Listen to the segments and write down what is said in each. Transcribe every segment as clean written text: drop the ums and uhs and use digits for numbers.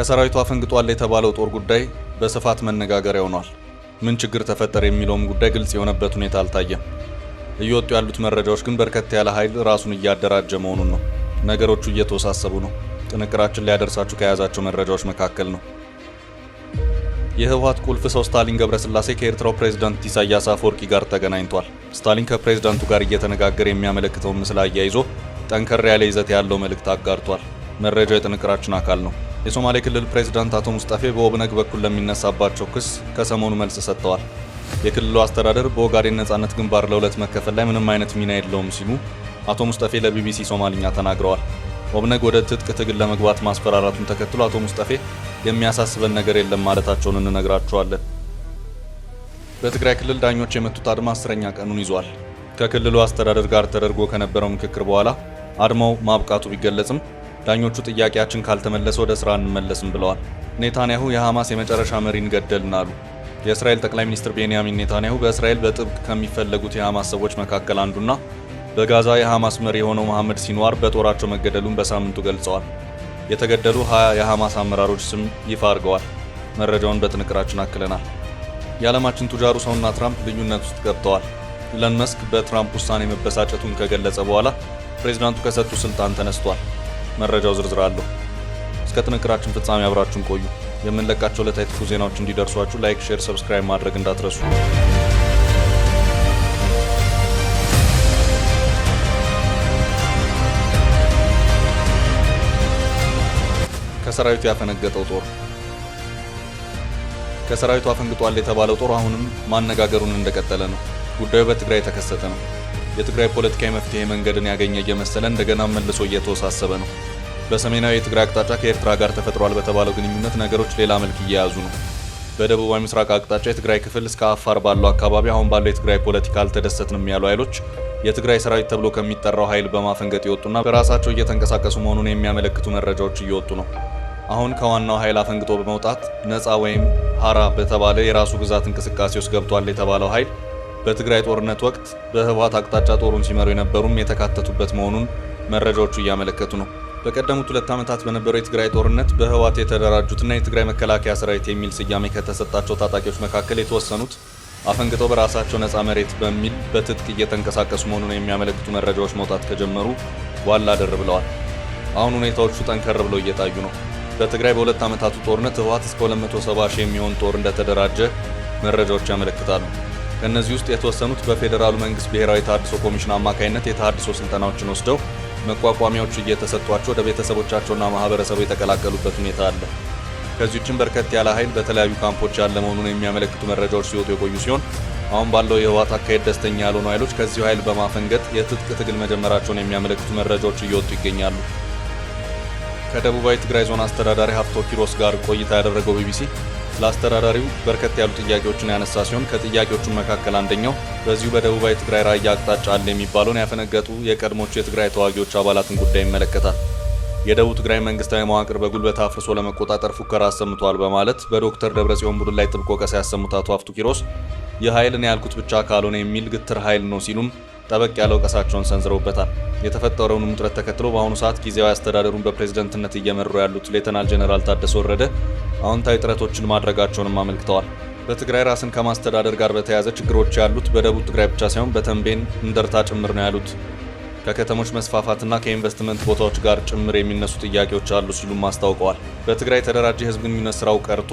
ከሰራዊቱ አፈንግጧል የተባለው ጦር ጉዳይ በስፋት መነጋገሪያ ሆኗል። ምን ችግር ተፈጠረ የሚለውም ጉዳይ ግልጽ የሆነበት ሁኔታ አልታየም። እየወጡ ያሉት መረጃዎች ግን በርከት ያለ ኃይል ራሱን እያደራጀ መሆኑን ነው። ነገሮቹ እየተወሳሰቡ ነው። ጥንቅራችን ሊያደርሳችሁ ከያዛቸው መረጃዎች መካከል ነው። የህወሓት ቁልፍ ሰው ስታሊን ገብረስላሴ ከኤርትራው ፕሬዝዳንት ኢሳያስ አፈወርቂ ጋር ተገናኝቷል። ስታሊን ከፕሬዝዳንቱ ጋር እየተነጋገረ የሚያመለክተውን ምስል አያይዞ ጠንከር ያለ ይዘት ያለው መልእክት አጋርቷል። መረጃው የጥንቅራችን አካል ነው። የሶማሌ ክልል ፕሬዝዳንት አቶ ሙስጠፌ በኦብነግ በኩል ለሚነሳባቸው ክስ ከሰሞኑ መልስ ሰጥተዋል። የክልሉ አስተዳደር በኦጋዴን ነጻነት ግንባር ለሁለት መከፈል ላይ ምንም አይነት ሚና የለውም ሲሉ አቶ ሙስጠፌ ለቢቢሲ ሶማሊኛ ተናግረዋል። ኦብነግ ወደ ትጥቅ ትግል ለመግባት ማስፈራራቱን ተከትሎ አቶ ሙስጠፌ የሚያሳስበን ነገር የለም ማለታቸውን እንነግራቸዋለን። በትግራይ ክልል ዳኞች የመቱት አድማ 10ኛ ቀኑን ይዟል። ከክልሉ አስተዳደር ጋር ተደርጎ ከነበረው ምክክር በኋላ አድማው ማብቃቱ ቢገለጽም ዳኞቹ ጥያቄያችን ካልተመለሰ ወደ ስራ እንመለስም ብለዋል። ኔታንያሁ የሐማስ የመጨረሻ መሪን ገደልን አሉ። የእስራኤል ጠቅላይ ሚኒስትር ቤንያሚን ኔታንያሁ በእስራኤል በጥብቅ ከሚፈለጉት የሐማስ ሰዎች መካከል አንዱና በጋዛ የሐማስ መሪ የሆነው መሐመድ ሲንዋር በጦራቸው መገደሉን በሳምንቱ ገልጸዋል። የተገደሉ 20 የሐማስ አመራሮች ስም ይፋ አድርገዋል። መረጃውን በጥንቅራችን አክለናል። የዓለማችን ቱጃሩ ሰውና ትራምፕ ልዩነት ውስጥ ገብተዋል። ኢለን መስክ በትራምፕ ውሳኔ መበሳጨቱን ከገለጸ በኋላ ፕሬዝዳንቱ ከሰጡ ስልጣን ተነስቷል። መረጃው ዝርዝር አለው። እስከ ጥንቅራችን ፍጻሜ አብራችሁን ቆዩ። የምንለቃቸው ዕለታዊ ትኩስ ዜናዎች እንዲደርሷችሁ ላይክ፣ ሼር፣ ሰብስክራይብ ማድረግ እንዳትረሱ። ከሰራዊቱ ያፈነገጠው ጦር። ከሰራዊቱ አፈንግጧል የተባለው ጦር አሁንም ማነጋገሩን እንደቀጠለ ነው። ጉዳዩ በትግራይ የተከሰተ ነው። የትግራይ ፖለቲካዊ መፍትሄ መንገድን ያገኘ እየመሰለ እንደገና መልሶ እየተወሳሰበ ነው። በሰሜናዊ የትግራይ አቅጣጫ ከኤርትራ ጋር ተፈጥሯል በተባለው ግንኙነት ነገሮች ሌላ መልክ እየያዙ ነው። በደቡባዊ ምስራቅ አቅጣጫ የትግራይ ክፍል እስከ አፋር ባለው አካባቢ አሁን ባለው የትግራይ ፖለቲካ አልተደሰትንም ያሉ ኃይሎች የትግራይ ሰራዊት ተብሎ ከሚጠራው ኃይል በማፈንገጥ የወጡና በራሳቸው እየተንቀሳቀሱ መሆኑን የሚያመለክቱ መረጃዎች እየወጡ ነው። አሁን ከዋናው ኃይል አፈንግጦ በመውጣት ነፃ ወይም ሀራ በተባለ የራሱ ግዛት እንቅስቃሴ ውስጥ ገብቷል የተባለው ኃይል በትግራይ ጦርነት ወቅት በህወሓት አቅጣጫ ጦሩን ሲመሩ የነበሩም የተካተቱበት መሆኑን መረጃዎቹ እያመለከቱ ነው። በቀደሙት 2 ዓመታት በነበረው የትግራይ ጦርነት በህወሓት የተደራጁትና የትግራይ መከላከያ ሰራዊት የሚል ስያሜ ከተሰጣቸው ታጣቂዎች መካከል የተወሰኑት አፈንግጠው በራሳቸው ነፃ መሬት በሚል በትጥቅ እየተንቀሳቀሱ መሆኑን የሚያመለክቱ መረጃዎች መውጣት ከጀመሩ ዋላ ደር ብለዋል። አሁን ሁኔታዎቹ ጠንከር ብለው እየታዩ ነው። በትግራይ በ2 ዓመታቱ ጦርነት ህወሓት እስከ 270 ሺህ የሚሆን ጦር እንደተደራጀ መረጃዎች ያመለክታሉ። ከእነዚህ ውስጥ የተወሰኑት በፌዴራሉ መንግስት ብሔራዊ ተሃድሶ ኮሚሽን አማካኝነት የተሃድሶ ስልጠናዎችን ወስደው መቋቋሚያዎች እየተሰጧቸው ወደ ቤተሰቦቻቸውና ማህበረሰቡ የተቀላቀሉበት ሁኔታ አለ። ከዚህ ውጭም በርከት ያለ ኃይል በተለያዩ ካምፖች ያለ መሆኑን የሚያመለክቱ መረጃዎች ሲወጡ የቆዩ ሲሆን አሁን ባለው የህወሓት አካሄድ ደስተኛ ያልሆኑ ኃይሎች ከዚሁ ኃይል በማፈንገጥ የትጥቅ ትግል መጀመራቸውን የሚያመለክቱ መረጃዎች እየወጡ ይገኛሉ። ከደቡባዊ ትግራይ ዞን አስተዳዳሪ ሀፍቶ ኪሮስ ጋር ቆይታ ያደረገው ቢቢሲ ለአስተዳዳሪው በርከት ያሉ ጥያቄዎችን ያነሳ ሲሆን ከጥያቄዎቹ መካከል አንደኛው በዚሁ በደቡባዊ ትግራይ ራያ አቅጣጫ አለ የሚባለውን ያፈነገጡ የቀድሞቹ የትግራይ ተዋጊዎች አባላትን ጉዳይ ይመለከታል። የደቡብ ትግራይ መንግስታዊ መዋቅር በጉልበት አፍርሶ ለመቆጣጠር ፉከራ አሰምተዋል በማለት በዶክተር ደብረጽዮን ቡድን ላይ ጥብቅ ወቀሳ ያሰሙት አቶ ሀፍቱ ኪሮስ ይህ ኃይል እኔ ያልኩት ብቻ ካልሆነ የሚል ግትር ኃይል ነው ሲሉም ጠበቅ ያለ ወቀሳቸውን ሰንዝረውበታል። የተፈጠረውን ውጥረት ተከትሎ በአሁኑ ሰዓት ጊዜያዊ አስተዳደሩን በፕሬዝደንትነት እየመሩ ያሉት ሌተናል ጄኔራል ታደሰ ወረደ አዎንታዊ ጥረቶችን ማድረጋቸውንም አመልክተዋል። በትግራይ ራስን ከማስተዳደር ጋር በተያያዘ ችግሮች ያሉት በደቡብ ትግራይ ብቻ ሳይሆን በተንቤን እንደርታ ጭምር ነው ያሉት። ከከተሞች መስፋፋትና ከኢንቨስትመንት ቦታዎች ጋር ጭምር የሚነሱ ጥያቄዎች አሉ ሲሉም አስታውቀዋል። በትግራይ የተደራጀ የህዝብ ግንኙነት ስራው ቀርቶ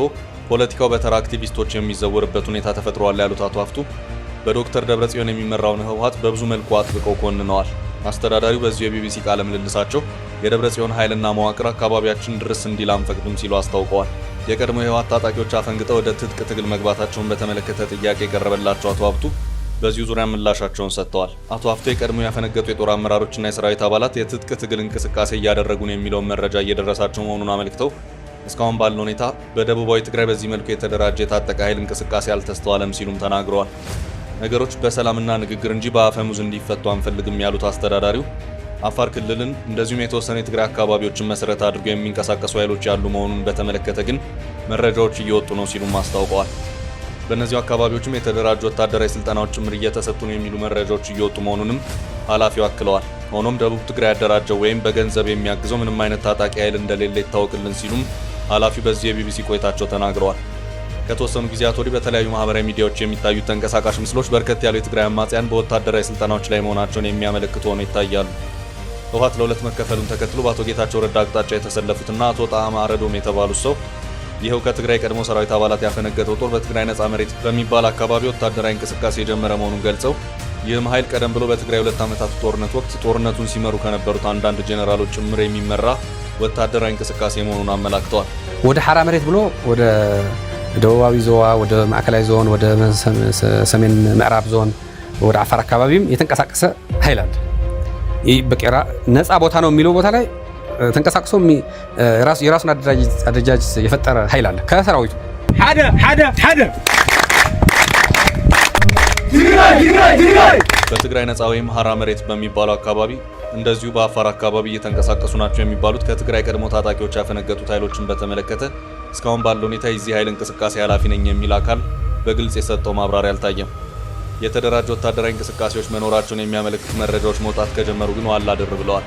ፖለቲካው በተራ አክቲቪስቶች የሚዘወርበት ሁኔታ ተፈጥሯል ያሉት አቶ ሀፍቱ በዶክተር ደብረጽዮን የሚመራውን ህወሓት በብዙ መልኩ አጥብቀው ኮንነዋል። አስተዳዳሪው በዚሁ የቢቢሲ ቃለ ምልልሳቸው የደብረጽዮን ኃይልና መዋቅር አካባቢያችን ድረስ እንዲል አንፈቅድም ሲሉ አስታውቀዋል። የቀድሞ የህወሓት ታጣቂዎች አፈንግጠው ወደ ትጥቅ ትግል መግባታቸውን በተመለከተ ጥያቄ የቀረበላቸው አቶ ሀፍቱ በዚሁ ዙሪያ ምላሻቸውን ሰጥተዋል። አቶ ሀፍቱ የቀድሞ ያፈነገጡ የጦር አመራሮችና የሰራዊት አባላት የትጥቅ ትግል እንቅስቃሴ እያደረጉ ነው የሚለውን መረጃ እየደረሳቸው መሆኑን አመልክተው እስካሁን ባለው ሁኔታ በደቡባዊ ትግራይ በዚህ መልኩ የተደራጀ የታጠቀ ኃይል እንቅስቃሴ አልተስተዋለም ሲሉም ተናግረዋል። ነገሮች በሰላምና ንግግር እንጂ በአፈሙዝ እንዲፈቱ አንፈልግም ያሉት አስተዳዳሪው አፋር ክልልን እንደዚሁም የተወሰኑ የትግራይ አካባቢዎችን መሰረት አድርገው የሚንቀሳቀሱ ኃይሎች ያሉ መሆኑን በተመለከተ ግን መረጃዎች እየወጡ ነው ሲሉም አስታውቀዋል። በእነዚሁ አካባቢዎችም የተደራጁ ወታደራዊ ስልጠናዎች ጭምር እየተሰጡ ነው የሚሉ መረጃዎች እየወጡ መሆኑንም ኃላፊው አክለዋል። ሆኖም ደቡብ ትግራይ ያደራጀው ወይም በገንዘብ የሚያግዘው ምንም አይነት ታጣቂ ኃይል እንደሌለ ይታወቅልን ሲሉም ኃላፊ በዚህ የቢቢሲ ቆይታቸው ተናግረዋል። ከተወሰኑ ጊዜያት ወዲህ በተለያዩ ማህበራዊ ሚዲያዎች የሚታዩት ተንቀሳቃሽ ምስሎች በርከት ያሉ የትግራይ አማጽያን በወታደራዊ ስልጠናዎች ላይ መሆናቸውን የሚያመለክቱ ሆነው ይታያሉ። ህወሓት ለሁለት መከፈሉን ተከትሎ በአቶ ጌታቸው ረዳ አቅጣጫ የተሰለፉትና አቶ ጣዕመ አረዶም የተባሉት ሰው ይኸው ከትግራይ ቀድሞ ሰራዊት አባላት ያፈነገጠው ጦር በትግራይ ነጻ መሬት በሚባል አካባቢ ወታደራዊ እንቅስቃሴ የጀመረ መሆኑን ገልጸው ይህም ኃይል ቀደም ብሎ በትግራይ ሁለት ዓመታት ጦርነት ወቅት ጦርነቱን ሲመሩ ከነበሩት አንዳንድ ጄኔራሎች ጭምር የሚመራ ወታደራዊ እንቅስቃሴ መሆኑን አመላክተዋል። ወደ ሐራ መሬት ብሎ ወደ ደቡባዊ ዞዋ፣ ወደ ማዕከላዊ ዞን፣ ወደ ሰሜን ምዕራብ ዞን፣ ወደ አፋር አካባቢም የተንቀሳቀሰ ኃይል አለ። ይህ በቄራ ነፃ ቦታ ነው የሚለው ቦታ ላይ ተንቀሳቅሶ የራሱን አደረጃጀት የፈጠረ ኃይል አለ ከሰራዊቱ በትግራይ ነፃ ወይም ሐራ መሬት በሚባለው አካባቢ እንደዚሁ በአፋር አካባቢ እየተንቀሳቀሱ ናቸው የሚባሉት ከትግራይ ቀድሞ ታጣቂዎች ያፈነገጡት ኃይሎችን በተመለከተ እስካሁን ባለው ሁኔታ የዚህ ኃይል እንቅስቃሴ ኃላፊ ነኝ የሚል አካል በግልጽ የሰጠው ማብራሪያ አልታየም። የተደራጀ ወታደራዊ እንቅስቃሴዎች መኖራቸውን የሚያመለክቱ መረጃዎች መውጣት ከጀመሩ ግን ዋላ ድር ብለዋል።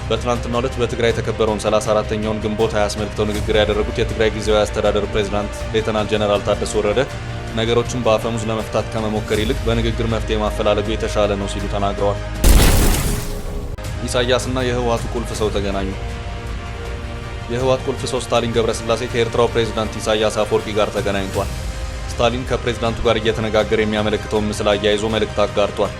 በትናንትናው ዕለት በትግራይ የተከበረውን 34ኛውን ግንቦት 20 አስመልክተው ንግግር ያደረጉት የትግራይ ጊዜያዊ አስተዳደር ፕሬዝዳንት ሌተናል ጀነራል ታደሰ ወረደ ነገሮችን በአፈሙዝ ለመፍታት ከመሞከር ይልቅ በንግግር መፍትሄ ማፈላለጉ የተሻለ ነው ሲሉ ተናግረዋል። ኢሳያስና የህወሓቱ ቁልፍ ሰው ተገናኙ። የህወሓት ቁልፍ ሰው ስታሊን ገብረስላሴ ከኤርትራው ፕሬዝዳንት ኢሳያስ አፈወርቂ ጋር ተገናኝቷል። ስታሊን ከፕሬዝዳንቱ ጋር እየተነጋገረ የሚያመለክተውን ምስል አያይዞ መልእክት አጋርቷል።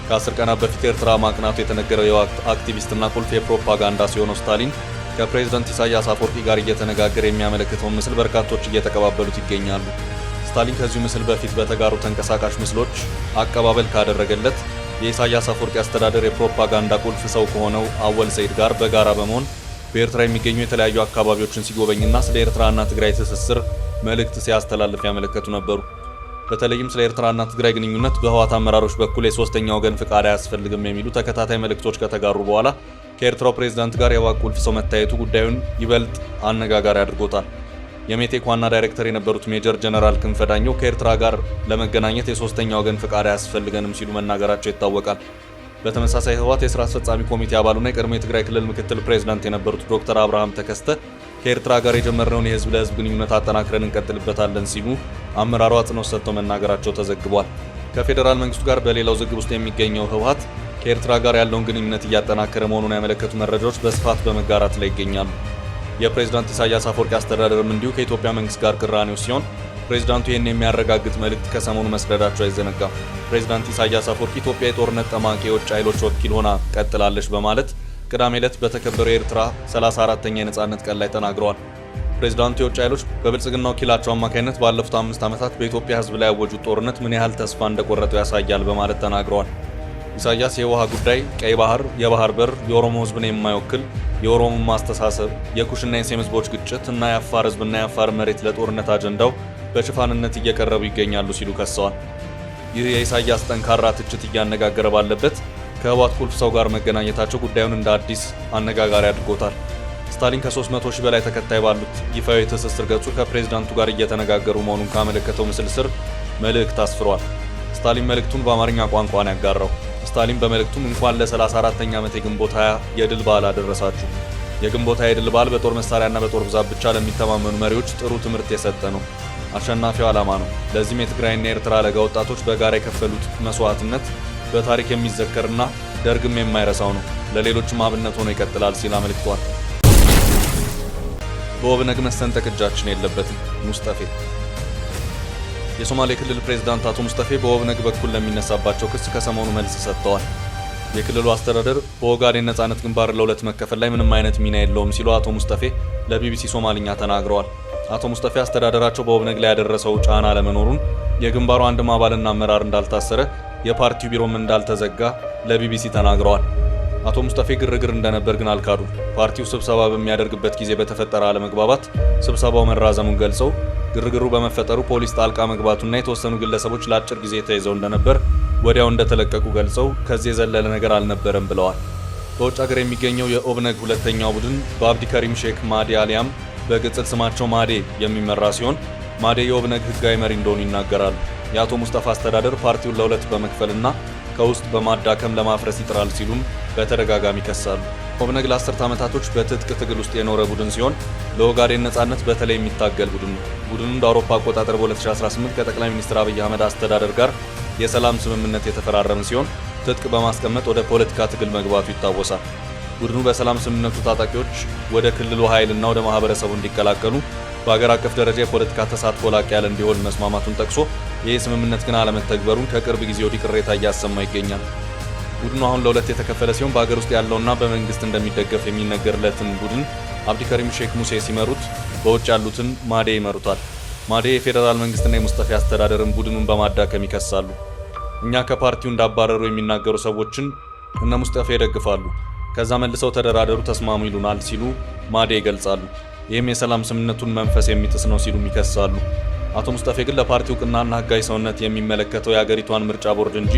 ከ10 ቀናት በፊት ኤርትራ ማቅናቱ የተነገረው የህወሓት አክቲቪስትና ቁልፍ የፕሮፓጋንዳ ሲሆነው ስታሊን ከፕሬዝዳንት ኢሳያስ አፈወርቂ ጋር እየተነጋገረ የሚያመለክተውን ምስል በርካቶች እየተቀባበሉት ይገኛሉ። ስታሊን ከዚሁ ምስል በፊት በተጋሩ ተንቀሳቃሽ ምስሎች አቀባበል ካደረገለት የኢሳያስ አፈወርቂ አስተዳደር የፕሮፓጋንዳ ቁልፍ ሰው ከሆነው አወል ሰይድ ጋር በጋራ በመሆን በኤርትራ የሚገኙ የተለያዩ አካባቢዎችን ሲጎበኝና ስለ ኤርትራና ትግራይ ትስስር መልእክት ሲያስተላልፍ ያመለከቱ ነበሩ። በተለይም ስለ ኤርትራና ትግራይ ግንኙነት በህወሓት አመራሮች በኩል የሶስተኛ ወገን ፍቃድ አያስፈልግም የሚሉ ተከታታይ መልእክቶች ከተጋሩ በኋላ ከኤርትራው ፕሬዝዳንት ጋር የህወሓት ቁልፍ ሰው መታየቱ ጉዳዩን ይበልጥ አነጋጋሪ አድርጎታል። የሜቴክ ዋና ዳይሬክተር የነበሩት ሜጀር ጀነራል ክንፈ ዳኘው ከኤርትራ ጋር ለመገናኘት የሶስተኛ ወገን ፍቃድ አያስፈልገንም ሲሉ መናገራቸው ይታወቃል። በተመሳሳይ ህወሓት የስራ አስፈጻሚ ኮሚቴ አባሉና የቀድሞ የትግራይ ክልል ምክትል ፕሬዝዳንት የነበሩት ዶክተር አብርሃም ተከስተ ከኤርትራ ጋር የጀመርነውን የህዝብ ለህዝብ ግንኙነት አጠናክረን እንቀጥልበታለን ሲሉ አመራሩ አጽንኦት ሰጥተው መናገራቸው ተዘግቧል። ከፌዴራል መንግስቱ ጋር በሌላው ዝግብ ውስጥ የሚገኘው ህወሓት ከኤርትራ ጋር ያለውን ግንኙነት እያጠናከረ መሆኑን ያመለከቱ መረጃዎች በስፋት በመጋራት ላይ ይገኛሉ። የፕሬዝዳንት ኢሳያስ አፈወርቂ አስተዳደርም እንዲሁ ከኢትዮጵያ መንግስት ጋር ቅራኔው ሲሆን ፕሬዝዳንቱ ይህን የሚያረጋግጥ መልእክት ከሰሞኑ መስደዳቸው አይዘነጋም። ፕሬዝዳንት ኢሳያስ አፈወርቂ ኢትዮጵያ የጦርነት ጠማቂ የውጭ ኃይሎች ወኪል ሆና ቀጥላለች በማለት ቅዳሜ ዕለት በተከበረው የኤርትራ 34ኛ የነጻነት ቀን ላይ ተናግረዋል። ፕሬዝዳንቱ የውጭ ኃይሎች በብልጽግና ወኪላቸው አማካኝነት ባለፉት 5 ዓመታት በኢትዮጵያ ህዝብ ላይ ያወጁት ጦርነት ምን ያህል ተስፋ እንደቆረጡ ያሳያል በማለት ተናግረዋል። ኢሳያስ የውሃ ጉዳይ፣ ቀይ ባህር፣ የባህር በር፣ የኦሮሞ ህዝብን የማይወክል የኦሮሞማ አስተሳሰብ፣ የኩሽና የሴም ህዝቦች ግጭት እና የአፋር ህዝብና የአፋር መሬት ለጦርነት አጀንዳው በሽፋንነት እየቀረቡ ይገኛሉ ሲሉ ከሰዋል። ይህ የኢሳያስ ጠንካራ ትችት እያነጋገረ ባለበት ከህወሓት ቁልፍ ሰው ጋር መገናኘታቸው ጉዳዩን እንደ አዲስ አነጋጋሪ አድርጎታል። ስታሊን ከ300 ሺህ በላይ ተከታይ ባሉት ይፋዊ ትስስር ገጹ ከፕሬዝዳንቱ ጋር እየተነጋገሩ መሆኑን ካመለከተው ምስል ስር መልእክት አስፍሯል። ስታሊን መልእክቱን በአማርኛ ቋንቋ ነው ያጋራው። ስታሊን በመልእክቱም እንኳን ለ34ኛ ዓመት የግንቦት 20 የድል በዓል አደረሳችሁ። የግንቦት 20 የድል በዓል በጦር መሳሪያና በጦር ብዛት ብቻ ለሚተማመኑ መሪዎች ጥሩ ትምህርት የሰጠ ነው። አሸናፊው ዓላማ ነው። ለዚህም የትግራይና የኤርትራ ለጋ ወጣቶች በጋራ የከፈሉት መስዋዕትነት በታሪክ የሚዘከርና ደርግም የማይረሳው ነው። ለሌሎችም አብነት ሆኖ ይቀጥላል ሲል አመልክቷል። በኦብነግ መሰንጠቅ እጃችን የለበትም። ሙስጠፌ የሶማሌ ክልል ፕሬዝዳንት አቶ ሙስጠፌ በኦብነግ በኩል ለሚነሳባቸው ክስ ከሰሞኑ መልስ ሰጥተዋል። የክልሉ አስተዳደር በኦጋዴን ነጻነት ግንባር ለሁለት መከፈል ላይ ምንም አይነት ሚና የለውም ሲሉ አቶ ሙስጠፌ ለቢቢሲ ሶማልኛ ተናግረዋል። አቶ ሙስጠፌ አስተዳደራቸው በኦብነግ ላይ ያደረሰው ጫና አለመኖሩን፣ የግንባሩ አንድም አባልና አመራር እንዳልታሰረ፣ የፓርቲው ቢሮም እንዳልተዘጋ ለቢቢሲ ተናግረዋል። አቶ ሙስጠፌ ግርግር እንደነበር ግን አልካዱ። ፓርቲው ስብሰባ በሚያደርግበት ጊዜ በተፈጠረ አለመግባባት ስብሰባው መራዘሙን ገልጸው ግርግሩ በመፈጠሩ ፖሊስ ጣልቃ መግባቱና የተወሰኑ ግለሰቦች ለአጭር ጊዜ ተይዘው እንደነበር ወዲያው እንደተለቀቁ ገልጸው ከዚህ የዘለለ ነገር አልነበረም ብለዋል። በውጭ ሀገር የሚገኘው የኦብነግ ሁለተኛው ቡድን በአብዲከሪም ሼክ ማዲ አሊያም በቅጽል ስማቸው ማዴ የሚመራ ሲሆን ማዴ የኦብነግ ህጋዊ መሪ እንደሆኑ ይናገራሉ። የአቶ ሙስጠፋ አስተዳደር ፓርቲውን ለሁለት በመክፈልና ከውስጥ በማዳከም ለማፍረስ ይጥራል ሲሉም በተደጋጋሚ ይከሳሉ። ኦብነግ ለ10 ዓመታቶች በትጥቅ ትግል ውስጥ የኖረ ቡድን ሲሆን ለኦጋዴን ነጻነት በተለይ የሚታገል ቡድን ነው። ቡድኑ እንደ አውሮፓ አቆጣጠር በ2018 ከጠቅላይ ሚኒስትር አብይ አህመድ አስተዳደር ጋር የሰላም ስምምነት የተፈራረመ ሲሆን ትጥቅ በማስቀመጥ ወደ ፖለቲካ ትግል መግባቱ ይታወሳል። ቡድኑ በሰላም ስምምነቱ ታጣቂዎች ወደ ክልሉ ኃይልና ወደ ማህበረሰቡ እንዲቀላቀሉ በአገር አቀፍ ደረጃ የፖለቲካ ተሳትፎ ላቅ ያለ እንዲሆን መስማማቱን ጠቅሶ ይህ ስምምነት ግን አለመተግበሩን ከቅርብ ጊዜ ወዲህ ቅሬታ እያሰማ ይገኛል። ቡድኑ አሁን ለሁለት የተከፈለ ሲሆን በአገር ውስጥ ያለውና በመንግስት እንደሚደገፍ የሚነገርለትን ቡድን አብዲከሪም ሼክ ሙሴ ሲመሩት፣ በውጭ ያሉትን ማዴ ይመሩታል። ማዴ የፌዴራል መንግስትና የሙስጠፌ አስተዳደርን ቡድኑን በማዳከም ይከሳሉ። እኛ ከፓርቲው እንዳባረሩ የሚናገሩ ሰዎችን እነ ሙስጠፌ ይደግፋሉ፣ ከዛ መልሰው ተደራደሩ፣ ተስማሙ ይሉናል ሲሉ ማዴ ይገልጻሉ። ይህም የሰላም ስምምነቱን መንፈስ የሚጥስ ነው ሲሉ ይከሳሉ። አቶ ሙስጠፌ ግን ለፓርቲው እውቅናና ህጋዊ ሰውነት የሚመለከተው የአገሪቷን ምርጫ ቦርድ እንጂ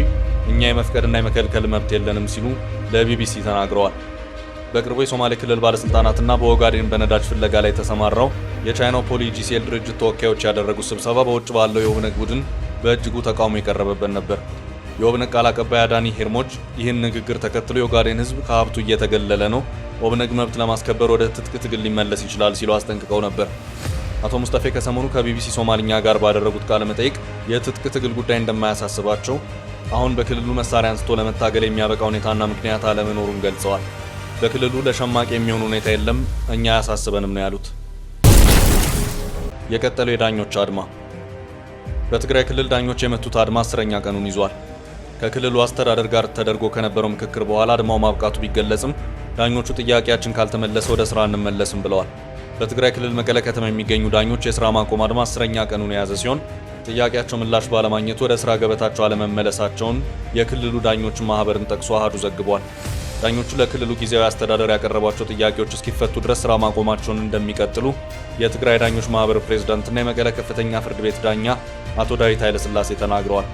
እኛ የመፍቀድና የመከልከል መብት የለንም ሲሉ ለቢቢሲ ተናግረዋል። በቅርቡ የሶማሌ ክልል ባለስልጣናትና በኦጋዴን በነዳጅ ፍለጋ ላይ የተሰማራው የቻይናው ፖሊ ጂሲኤል ድርጅት ተወካዮች ያደረጉት ስብሰባ በውጭ ባለው የኦብነግ ቡድን በእጅጉ ተቃውሞ የቀረበበት ነበር። የኦብነግ ቃል አቀባይ አዳኒ ሄርሞጅ ይህን ንግግር ተከትሎ የኦጋዴን ህዝብ ከሀብቱ እየተገለለ ነው፣ ኦብነግ መብት ለማስከበር ወደ ትጥቅ ትግል ሊመለስ ይችላል ሲሉ አስጠንቅቀው ነበር። አቶ ሙስጠፌ ከሰሞኑ ከቢቢሲ ሶማልኛ ጋር ባደረጉት ቃለ መጠይቅ የትጥቅ ትግል ጉዳይ እንደማያሳስባቸው፣ አሁን በክልሉ መሳሪያ አንስቶ ለመታገል የሚያበቃ ሁኔታና ምክንያት አለመኖሩን ገልጸዋል። በክልሉ ለሸማቂ የሚሆን ሁኔታ የለም፣ እኛ አያሳስበንም ነው ያሉት። የቀጠለው የዳኞች አድማ። በትግራይ ክልል ዳኞች የመቱት አድማ 10ኛ ቀኑን ይዟል። ከክልሉ አስተዳደር ጋር ተደርጎ ከነበረው ምክክር በኋላ አድማው ማብቃቱ ቢገለጽም ዳኞቹ ጥያቄያችን ካልተመለሰ ወደ ስራ እንመለስም ብለዋል። በትግራይ ክልል መቀለ ከተማ የሚገኙ ዳኞች የስራ ማቆም አድማ 10ኛ ቀኑን የያዘ ሲሆን ጥያቄያቸው ምላሽ ባለማግኘቱ ወደ ስራ ገበታቸው አለመመለሳቸውን የክልሉ ዳኞች ማህበርን ጠቅሶ አሃዱ ዘግቧል። ዳኞቹ ለክልሉ ጊዜያዊ አስተዳደር ያቀረቧቸው ጥያቄዎች እስኪፈቱ ድረስ ስራ ማቆማቸውን እንደሚቀጥሉ የትግራይ ዳኞች ማህበር ፕሬዝዳንትና የመቀለ ከፍተኛ ፍርድ ቤት ዳኛ አቶ ዳዊት ኃይለሥላሴ ተናግረዋል።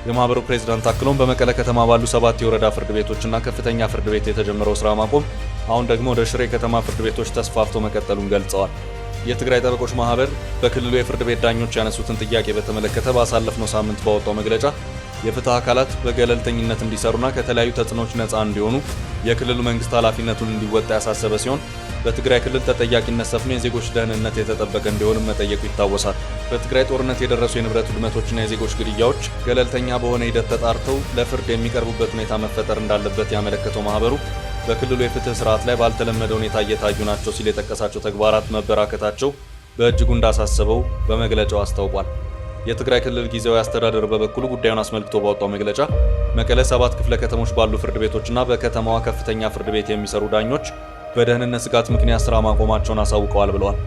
የማህበሩ ፕሬዝዳንት አክለውም በመቀለ ከተማ ባሉ 7 የወረዳ ፍርድ ቤቶችና ከፍተኛ ፍርድ ቤት የተጀመረው ስራ ማቆም አሁን ደግሞ ወደ ሽሬ ከተማ ፍርድ ቤቶች ተስፋፍቶ መቀጠሉን ገልጸዋል። የትግራይ ጠበቆች ማህበር በክልሉ የፍርድ ቤት ዳኞች ያነሱትን ጥያቄ በተመለከተ ባሳለፍነው ሳምንት ባወጣው መግለጫ የፍትህ አካላት በገለልተኝነት እንዲሰሩና ከተለያዩ ተጽዕኖዎች ነፃ እንዲሆኑ የክልሉ መንግስት ኃላፊነቱን እንዲወጣ ያሳሰበ ሲሆን በትግራይ ክልል ተጠያቂነት ሰፍኖ የዜጎች ደህንነት የተጠበቀ እንዲሆንም መጠየቁ ይታወሳል። በትግራይ ጦርነት የደረሱ የንብረት ውድመቶችና የዜጎች ግድያዎች ገለልተኛ በሆነ ሂደት ተጣርተው ለፍርድ የሚቀርቡበት ሁኔታ መፈጠር እንዳለበት ያመለከተው ማህበሩ በክልሉ የፍትህ ስርዓት ላይ ባልተለመደ ሁኔታ እየታዩ ናቸው ሲል የጠቀሳቸው ተግባራት መበራከታቸው በእጅጉ እንዳሳሰበው በመግለጫው አስታውቋል። የትግራይ ክልል ጊዜያዊ አስተዳደር በበኩሉ ጉዳዩን አስመልክቶ ባወጣው መግለጫ መቀለ 7 ክፍለ ከተሞች ባሉ ፍርድ ቤቶችና በከተማዋ ከፍተኛ ፍርድ ቤት የሚሰሩ ዳኞች በደህንነት ስጋት ምክንያት ስራ ማቆማቸውን አሳውቀዋል ብለዋል።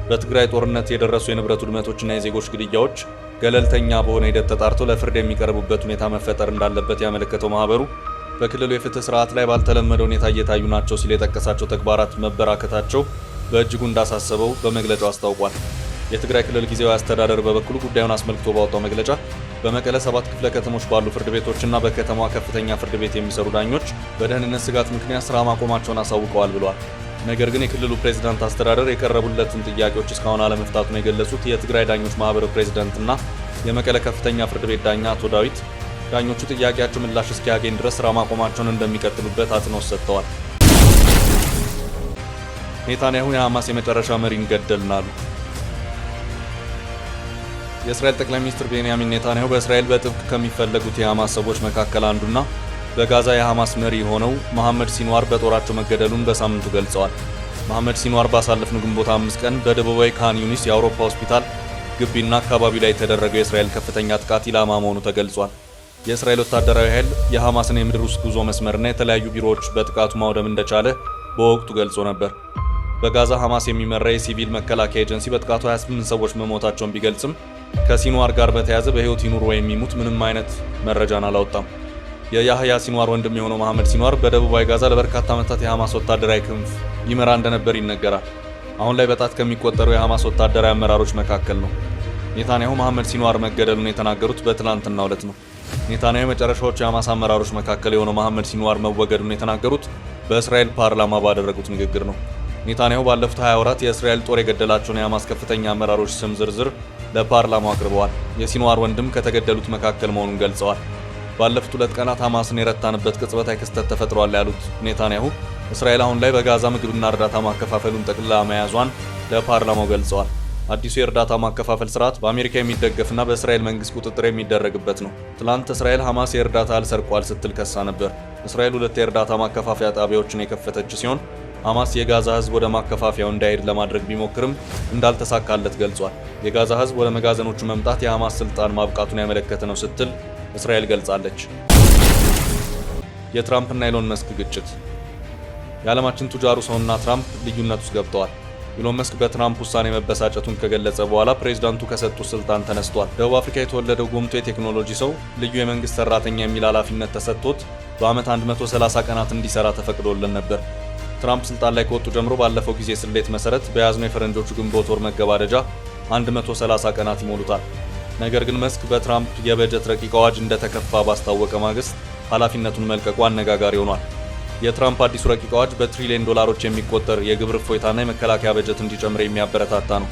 በትግራይ ጦርነት የደረሱ የንብረት ውድመቶችና የዜጎች ግድያዎች ገለልተኛ በሆነ ሂደት ተጣርተው ለፍርድ የሚቀርቡበት ሁኔታ መፈጠር እንዳለበት ያመለከተው ማህበሩ በክልሉ የፍትህ ስርዓት ላይ ባልተለመደ ሁኔታ እየታዩ ናቸው ሲል የጠቀሳቸው ተግባራት መበራከታቸው በእጅጉ እንዳሳሰበው በመግለጫው አስታውቋል። የትግራይ ክልል ጊዜያዊ አስተዳደር በበኩሉ ጉዳዩን አስመልክቶ ባወጣው መግለጫ በመቀለ 7 ክፍለ ከተሞች ባሉ ፍርድ ቤቶችና በከተማዋ ከፍተኛ ፍርድ ቤት የሚሰሩ ዳኞች በደህንነት ስጋት ምክንያት ስራ ማቆማቸውን አሳውቀዋል ብለዋል። ነገር ግን የክልሉ ፕሬዝዳንት አስተዳደር የቀረቡለትን ጥያቄዎች እስካሁን አለመፍታቱን የገለጹት የትግራይ ዳኞች ማህበር ፕሬዝዳንትና የመቀለ ከፍተኛ ፍርድ ቤት ዳኛ አቶ ዳዊት ዳኞቹ ጥያቄያቸው ምላሽ እስኪያገኝ ድረስ ስራ ማቆማቸውን እንደሚቀጥሉበት አጽንኦት ሰጥተዋል። ኔታንያሁ የሐማስ የመጨረሻ መሪን ገደልን አሉ። የእስራኤል ጠቅላይ ሚኒስትር ቤንያሚን ኔታንያሁ በእስራኤል በጥብቅ ከሚፈለጉት የሐማስ ሰዎች መካከል አንዱና በጋዛ የሐማስ መሪ የሆነው መሐመድ ሲንዋር በጦራቸው መገደሉን በሳምንቱ ገልጸዋል። መሐመድ ሲንዋር ባሳለፍነው ግንቦት 5 ቀን በደቡባዊ ካን ዩኒስ የአውሮፓ ሆስፒታል ግቢና አካባቢው ላይ የተደረገው የእስራኤል ከፍተኛ ጥቃት ኢላማ መሆኑ ተገልጿል። የእስራኤል ወታደራዊ ኃይል የሐማስን የምድር ውስጥ ጉዞ መስመርና የተለያዩ ቢሮዎች በጥቃቱ ማውደም እንደቻለ በወቅቱ ገልጾ ነበር። በጋዛ ሐማስ የሚመራ የሲቪል መከላከያ ኤጀንሲ በጥቃቱ 28 ሰዎች መሞታቸውን ቢገልጽም ከሲንዋር ጋር በተያያዘ በሕይወት ይኑር ወይም ይሙት ምንም አይነት መረጃን አላወጣም። የያህያ ሲንዋር ወንድም የሆነው መሐመድ ሲንዋር በደቡባዊ ጋዛ ለበርካታ ዓመታት የሐማስ ወታደራዊ ክንፍ ይመራ እንደነበር ይነገራል። አሁን ላይ በጣት ከሚቆጠሩ የሐማስ ወታደራዊ አመራሮች መካከል ነው። ኔታንያሁ መሐመድ ሲንዋር መገደሉን የተናገሩት በትናንትናው ዕለት ነው። ኔታንያሁ የመጨረሻዎቹ የሐማስ አመራሮች መካከል የሆነው መሐመድ ሲንዋር መወገዱን የተናገሩት በእስራኤል ፓርላማ ባደረጉት ንግግር ነው። ኔታንያሁ ባለፉት 20 ወራት የእስራኤል ጦር የገደላቸውን የሐማስ ከፍተኛ አመራሮች ስም ዝርዝር ለፓርላማው አቅርበዋል። የሲንዋር ወንድም ከተገደሉት መካከል መሆኑን ገልጸዋል። ባለፉት 2 ቀናት ሐማስን የረታንበት ቅጽበታዊ ክስተት ተፈጥሯል ያሉት ኔታንያሁ እስራኤል አሁን ላይ በጋዛ ምግብና እርዳታ ማከፋፈሉን ጠቅልላ መያዟን ለፓርላማው ገልጸዋል። አዲሱ የእርዳታ ማከፋፈል ስርዓት በአሜሪካ የሚደገፍና በእስራኤል መንግስት ቁጥጥር የሚደረግበት ነው። ትላንት እስራኤል ሐማስ የእርዳታ እህል ሰርቋል ስትል ከሳ ነበር። እስራኤል 2 የእርዳታ ማከፋፈያ ጣቢያዎችን የከፈተች ሲሆን ሐማስ የጋዛ ህዝብ ወደ ማከፋፈያው እንዳይሄድ ለማድረግ ቢሞክርም እንዳልተሳካለት ገልጿል። የጋዛ ህዝብ ወደ መጋዘኖቹ መምጣት የሐማስ ስልጣን ማብቃቱን ያመለከተ ነው ስትል እስራኤል ገልጻለች። የትራምፕና ኢሎን መስክ ግጭት። የዓለማችን ቱጃሩ ሰውና ትራምፕ ልዩነት ውስጥ ገብተዋል። ኢሎን መስክ በትራምፕ ውሳኔ መበሳጨቱን ከገለጸ በኋላ ፕሬዝዳንቱ ከሰጡት ስልጣን ተነስቷል። ደቡብ አፍሪካ የተወለደው ጉምቱ የቴክኖሎጂ ሰው ልዩ የመንግስት ሰራተኛ የሚል ኃላፊነት ተሰጥቶት በአመት 130 ቀናት እንዲሰራ ተፈቅዶልን ነበር። ትራምፕ ስልጣን ላይ ከወጡ ጀምሮ ባለፈው ጊዜ ስሌት መሰረት በያዝነው የፈረንጆቹ ግንቦት ወር መገባደጃ 130 ቀናት ይሞሉታል። ነገር ግን መስክ በትራምፕ የበጀት ረቂቅ አዋጅ እንደተከፋ ባስታወቀ ማግስት ኃላፊነቱን መልቀቁ አነጋጋሪ ሆኗል። የትራምፕ አዲሱ ረቂቅ አዋጅ በትሪሊየን ዶላሮች የሚቆጠር የግብር እፎይታና የመከላከያ በጀት እንዲጨምር የሚያበረታታ ነው።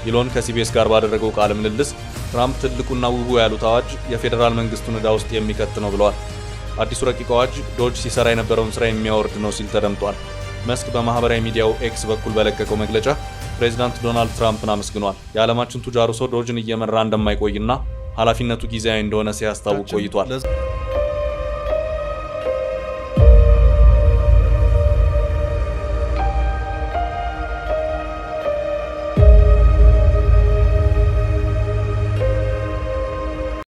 ኢሎን ከሲቢኤስ ጋር ባደረገው ቃለ ምልልስ ትራምፕ ትልቁና ውቡ ያሉት አዋጅ የፌዴራል መንግስቱን ዕዳ ውስጥ የሚከት ነው ብለዋል። አዲሱ ረቂቅ አዋጅ ዶጅ ሲሰራ የነበረውን ስራ የሚያወርድ ነው ሲል ተደምጧል። መስክ በማህበራዊ ሚዲያው ኤክስ በኩል በለቀቀው መግለጫ ፕሬዚዳንት ዶናልድ ትራምፕን አመስግኗል። የዓለማችን ቱጃሩ ሰው ዶጅን እየመራ እንደማይቆይና ኃላፊነቱ ጊዜያዊ እንደሆነ ሲያስታውቅ ቆይቷል።